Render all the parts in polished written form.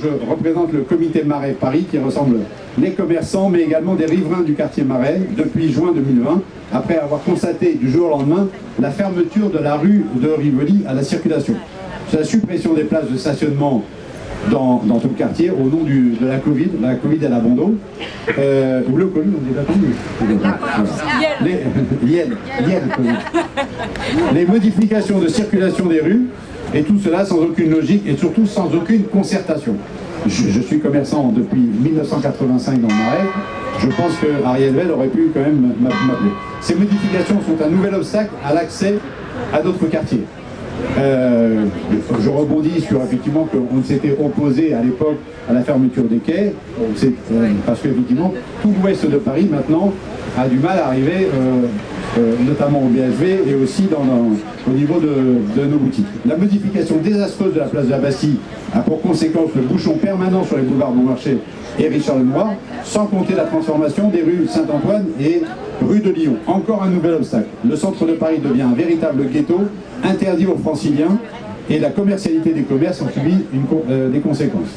je représente le comité Marais Paris qui ressemble les commerçants mais également des riverains du quartier Marais depuis juin 2020, après avoir constaté du jour au lendemain la fermeture de la rue de Rivoli à la circulation. La suppression des places de stationnement dans tout le quartier au nom de la Covid et l'abandon. Ou le Covid, on dit pas les modifications de circulation des rues, et tout cela sans aucune logique et surtout sans aucune concertation. Je suis commerçant depuis 1985 dans le Marais. Je pense que Ariel Vell aurait pu quand même m'appeler. Ces modifications sont un nouvel obstacle à l'accès à d'autres quartiers. Je rebondis sur effectivement qu'on s'était opposé à l'époque à la fermeture des quais, parce qu'effectivement tout l'ouest de Paris maintenant a du mal à arriver, notamment au BHV et aussi au niveau de nos boutiques. La modification désastreuse de la place de la Bastille a pour conséquence le bouchon permanent sur les boulevards Beaumarchais et Richard Lenoir, sans compter la transformation des rues Saint-Antoine et rue de Lyon. Encore un nouvel obstacle. Le centre de Paris devient un véritable ghetto, interdit aux franciliens, et la commercialité des commerces ont subi des conséquences.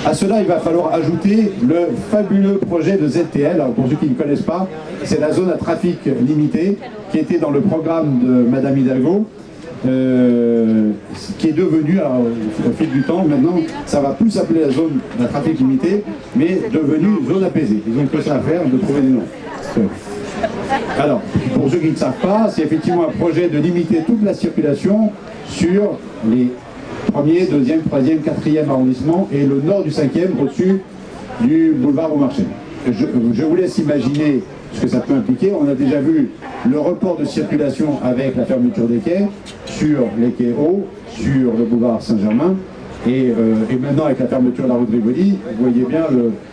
À cela, il va falloir ajouter le fabuleux projet de ZTL. Alors, pour ceux qui ne connaissent pas, c'est la zone à trafic limité qui était dans le programme de Madame Hidalgo, qui est devenue, au fil du temps, maintenant, ça va plus s'appeler la zone à trafic limité, mais devenue zone apaisée. Ils ont que ça à faire de trouver des noms. Alors, pour ceux qui ne savent pas, c'est effectivement un projet de limiter toute la circulation sur les 1er, 2e, 3e, 4e arrondissements et le nord du 5e au-dessus du boulevard Beaumarchais. Je vous laisse imaginer ce que ça peut impliquer. On a déjà vu le report de circulation avec la fermeture des quais sur les quais hauts, sur le boulevard Saint-Germain et maintenant avec la fermeture de la rue de Rivoli, vous voyez bien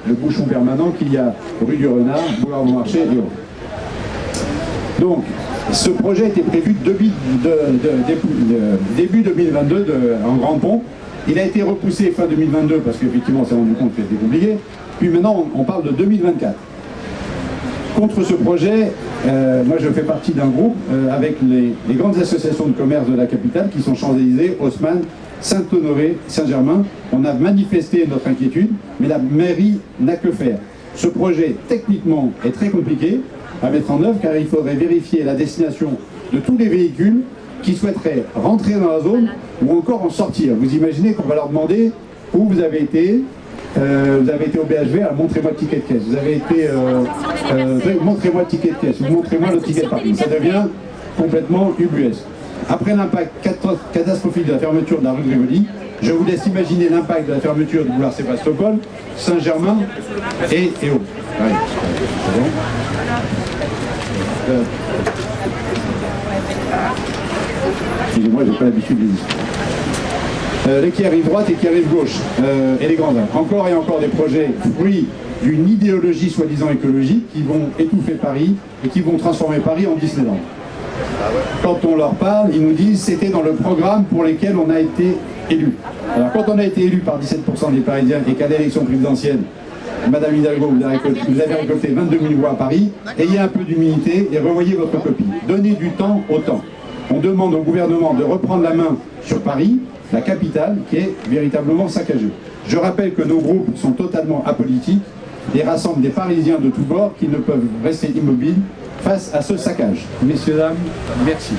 le bouchon permanent qu'il y a rue du Renard, boulevard Beaumarchais et autres. Donc, ce projet était prévu début 2022 en grande pompe. Il a été repoussé fin 2022 parce qu'effectivement on s'est rendu compte que c'était compliqué. Puis maintenant on parle de 2024. Contre ce projet, moi je fais partie d'un groupe avec les grandes associations de commerce de la capitale qui sont Champs-Élysées, Haussmann, Saint-Honoré, Saint-Germain. On a manifesté notre inquiétude, mais la mairie n'a que faire. Ce projet techniquement est très compliqué à mettre en œuvre car il faudrait vérifier la destination de tous les véhicules qui souhaiteraient rentrer dans la zone ou encore en sortir. Vous imaginez qu'on va leur demander où vous avez été. Vous avez été au BHV, montrez-moi le ticket de caisse. Vous avez été, montrez-moi le ticket de caisse. Montrez-moi le ticket de parking. Ça devient complètement ubuesque. Après l'impact catastrophique de la fermeture de la rue de Rivoli, je vous laisse imaginer l'impact de la fermeture du boulevard Sébastopol, Saint-Germain et autres. Ouais. Excusez-moi, j'ai pas l'habitude de dire. Les quais arrivent droite et qui arrivent gauche, et les grands axes. Encore et encore des projets fruits d'une idéologie soi-disant écologique qui vont étouffer Paris et qui vont transformer Paris en Disneyland. Quand on leur parle, ils nous disent c'était dans le programme pour lequel on a été élu. Alors quand on a été élu par 17% des Parisiens et qu'à l'élection présidentielle, Madame Hidalgo, vous avez récolté 22 000 voix à Paris, ayez un peu d'humilité et revoyez votre copie. Donnez du temps au temps. On demande au gouvernement de reprendre la main sur Paris, la capitale, qui est véritablement saccagée. Je rappelle que nos groupes sont totalement apolitiques et rassemblent des Parisiens de tous bords qui ne peuvent rester immobiles face à ce saccage. Messieurs, dames, merci.